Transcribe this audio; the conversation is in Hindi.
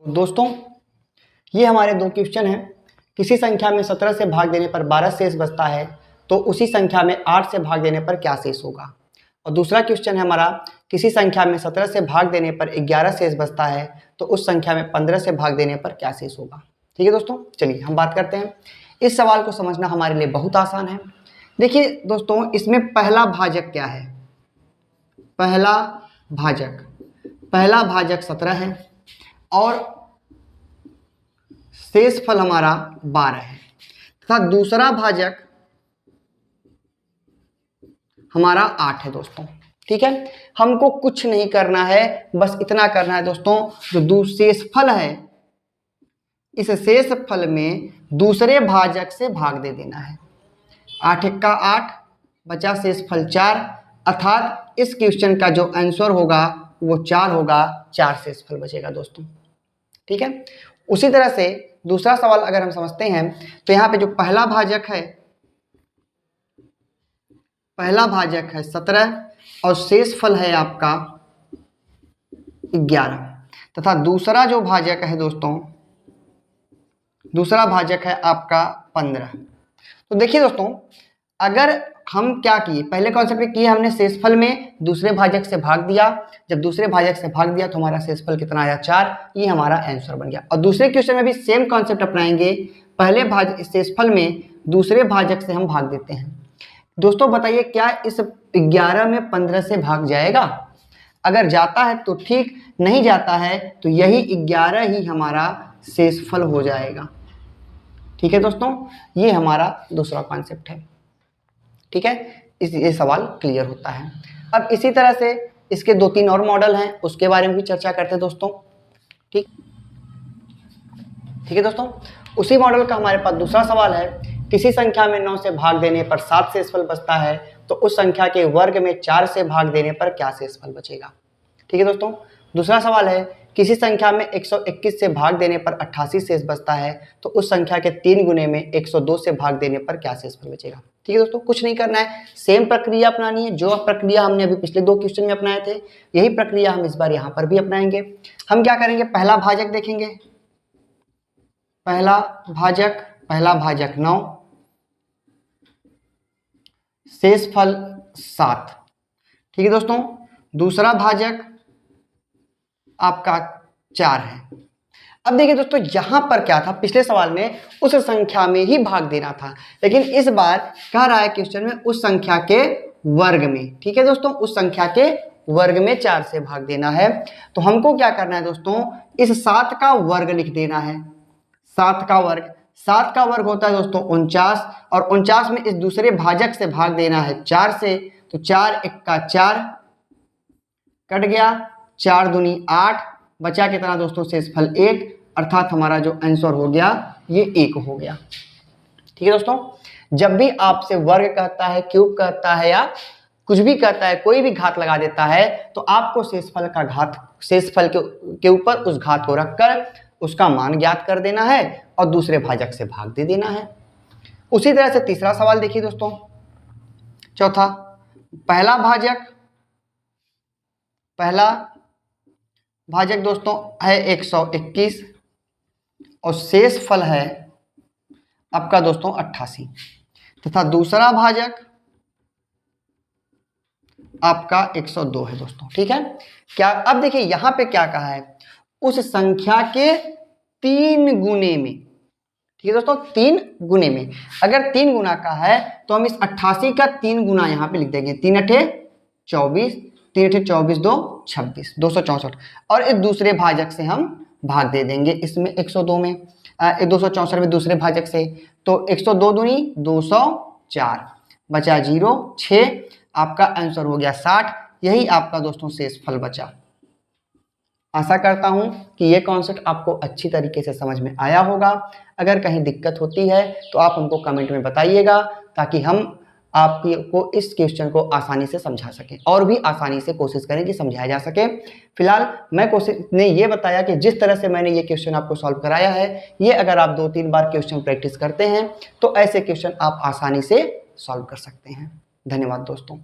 दोस्तों ये हमारे दो क्वेश्चन हैं। किसी संख्या में 17 से भाग देने पर 12 शेष बचता है तो उसी संख्या में 8 से भाग देने पर क्या शेष होगा। और दूसरा क्वेश्चन है हमारा, किसी संख्या में 17 से भाग देने पर 11 शेष बचता है तो उस संख्या में 15 से भाग देने पर क्या शेष होगा। ठीक है दोस्तों, चलिए हम बात करते हैं। इस सवाल को समझना हमारे लिए बहुत आसान है। देखिए दोस्तों, इसमें पहला भाजक क्या है। पहला भाजक 17 है और शेषफल हमारा 12 है तथा दूसरा भाजक हमारा 8 है दोस्तों। ठीक है, हमको कुछ नहीं करना है, बस इतना करना है दोस्तों, जो शेषफल है इस शेषफल में दूसरे भाजक से भाग दे देना है। 8 का 8 बचा शेषफल 4, अर्थात इस क्वेश्चन का जो आंसर होगा वो 4 होगा। 4 शेषफल बचेगा दोस्तों। ठीक है, उसी तरह से दूसरा सवाल अगर हम समझते हैं तो यहाँ पे जो पहला भाजक है 17 और शेषफल है आपका 11 तथा दूसरा जो भाजक है दोस्तों, दूसरा भाजक है आपका 15। तो देखिए दोस्तों, अगर हम क्या किए, पहले कॉन्सेप्ट किए हमने शेषफल में दूसरे भाजक से भाग दिया। जब दूसरे भाजक से भाग दिया तो हमारा शेषफल कितना आया, 4। ये हमारा आंसर बन गया। और दूसरे क्वेश्चन में भी सेम कॉन्सेप्ट अपनाएंगे। पहले शेषफल में दूसरे भाजक से हम भाग देते हैं। दोस्तों बताइए, क्या इस 11 में 15 से भाग जाएगा? अगर जाता है तो ठीक, नहीं जाता है तो यही 11 ही हमारा शेषफल हो जाएगा। ठीक है दोस्तों, ये हमारा दूसरा कॉन्सेप्ट है। ठीक है, ये सवाल क्लियर होता है। अब इसी तरह से इसके 2-3 और मॉडल हैं, उसके बारे में भी चर्चा करते हैं दोस्तों। ठीक है दोस्तों, उसी मॉडल का हमारे पास दूसरा सवाल है। किसी संख्या में 9 से भाग देने पर 7 शेषफल बचता है तो उस संख्या के वर्ग में 4 से भाग देने पर क्या शेषफल बचेगा। ठीक है दोस्तों, दूसरा सवाल है, किसी संख्या में 121 से भाग देने पर 88 शेष बचता है तो उस संख्या के 3 गुने में 102 से भाग देने पर क्या शेषफल बचेगा। ठीक है दोस्तों, कुछ नहीं करना है, सेम प्रक्रिया अपनानी है। जो प्रक्रिया हमने अभी पिछले 2 क्वेश्चन में अपनाए थे, यही प्रक्रिया हम इस बार यहाँ पर भी अपनाएंगे। हम क्या करेंगे, पहला भाजक देखेंगे। पहला भाजक 9, शेषफल 7। ठीक है दोस्तों, दूसरा भाजक आपका 4 है। अब देखिए दोस्तों, यहां पर क्या था, पिछले सवाल में उस संख्या में ही भाग देना था, लेकिन इस बार कह रहा है क्वेश्चन में उस संख्या के वर्ग में। ठीक है दोस्तों, उस संख्या के वर्ग में 4 से भाग देना है। तो हमको क्या करना है दोस्तों, इस 7 का वर्ग लिख देना है। 7 का वर्ग होता है दोस्तों 49, और 49 में इस दूसरे भाजक से भाग देना है 4 से। तो 4 1 का 4 कट गया, 4 दूनी 8, बचा कितना दोस्तों, शेषफल 1, अर्थात हमारा जो आंसर हो गया ये 1 हो गया। ठीक है दोस्तों, जब भी आपसे वर्ग कहता है, क्यूब कहता है या कुछ भी कहता है, कोई भी घात लगा देता है, तो आपको शेषफल के ऊपर उस घात को रखकर उसका मान ज्ञात कर देना है और दूसरे भाजक से भाग दे देना है। उसी तरह से तीसरा सवाल देखिए दोस्तों, चौथा, पहला भाजक दोस्तों है 121 और शेषफल है आपका दोस्तों 88 तथा दूसरा भाजक आपका 102 है दोस्तों। ठीक है, क्या अब देखिए यहां पे क्या कहा है, उस संख्या के 3 गुने में। ठीक है दोस्तों, 3 गुने में। अगर 3 गुना का है तो हम इस 88 का 3 गुना यहां पे लिख देंगे। 3 अठे 24, 3 अठे 24, 2 26, 264, और इस दूसरे भाजक से हम भाग दे देंगे इसमें 102 में, 264 में दूसरे भाजक से। तो 102 दूनी 204, बचा 0, 6, आपका आंसर हो गया 60। यही आपका दोस्तों शेषफल बचा। आशा करता हूं कि ये कॉन्सेप्ट आपको अच्छी तरीके से समझ में आया होगा। अगर कहीं दिक्कत होती है तो आप हमको कमेंट में बताइएगा, ताकि हम आपको इस क्वेश्चन को आसानी से समझा सकें और भी आसानी से कोशिश करें कि समझाया जा सके। फिलहाल ने ये बताया कि जिस तरह से मैंने ये क्वेश्चन आपको सॉल्व कराया है, ये अगर आप 2-3 बार क्वेश्चन प्रैक्टिस करते हैं तो ऐसे क्वेश्चन आप आसानी से सॉल्व कर सकते हैं। धन्यवाद दोस्तों।